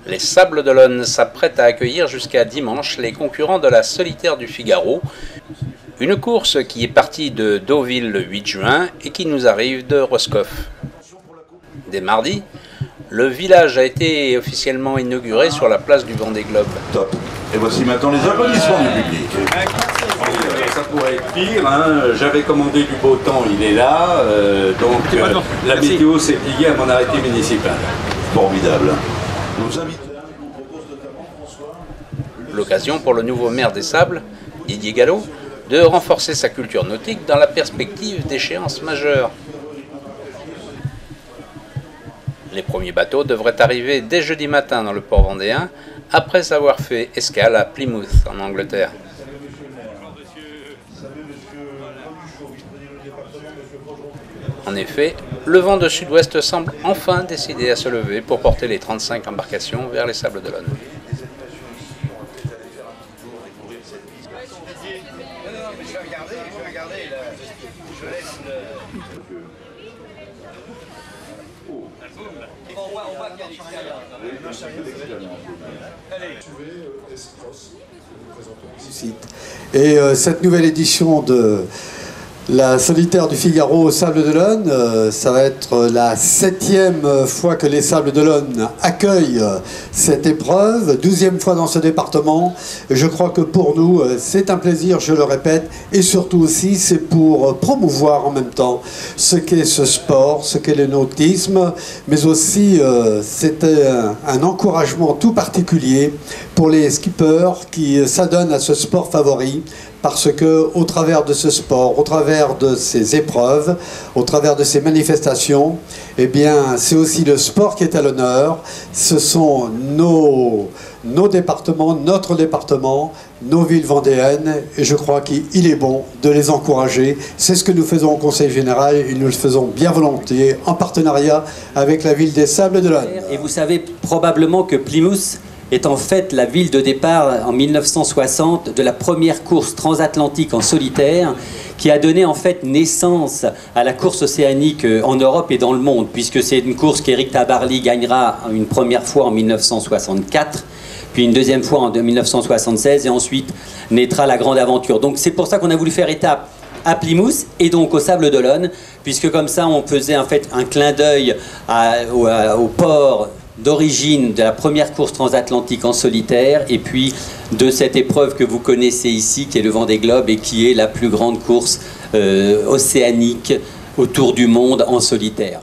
Les Sables d'Olonne s'apprêtent à accueillir jusqu'à dimanche les concurrents de la Solitaire du Figaro, une course qui est partie de Deauville le 8 juin et qui nous arrive de Roscoff. Dès mardi, le village a été officiellement inauguré sur la place du Vendée Globe. Top. Et voici maintenant les applaudissements du public. Ça pourrait être pire, hein. J'avais commandé du beau temps, il est là, la météo s'est pliée à mon arrêté municipal. Formidable. Nos invités nous proposent notamment François. L'occasion pour le nouveau maire des Sables, Didier Gallo, de renforcer sa culture nautique dans la perspective d'échéances majeures. Les premiers bateaux devraient arriver dès jeudi matin dans le port vendéen, après avoir fait escale à Plymouth en Angleterre. En effet, le vent de sud-ouest semble enfin décidé à se lever pour porter les 35 embarcations vers les Sables d'Olonne. Et cette nouvelle édition de la Solitaire du Figaro aux Sables d'Olonne, ça va être la 7e fois que les Sables d'Olonne accueillent cette épreuve, 12e fois dans ce département. Et je crois que pour nous, c'est un plaisir, je le répète, et surtout aussi, c'est pour promouvoir en même temps ce qu'est ce sport, ce qu'est le nautisme, mais aussi c'était un encouragement tout particulier pour les skippers qui s'adonnent à ce sport favori. Parce que, au travers de ce sport, au travers de ces épreuves, au travers de ces manifestations, eh bien, c'est aussi le sport qui est à l'honneur. Ce sont nos départements, notre département, nos villes vendéennes, et je crois qu'il est bon de les encourager. C'est ce que nous faisons au Conseil général, et nous le faisons bien volontiers, en partenariat avec la ville des Sables d'Olonne. Et vous savez probablement que Plymouth est en fait la ville de départ en 1960 de la première course transatlantique en solitaire qui a donné en fait naissance à la course océanique en Europe et dans le monde, puisque c'est une course qu'Éric Tabarly gagnera une première fois en 1964, puis une deuxième fois en 1976 et ensuite naîtra la grande aventure. Donc c'est pour ça qu'on a voulu faire étape à Plymouth et donc aux Sables d'Olonne, puisque comme ça on faisait en fait un clin d'œil au port d'origine de la première course transatlantique en solitaire et puis de cette épreuve que vous connaissez ici qui est le Vendée Globe et qui est la plus grande course océanique autour du monde en solitaire.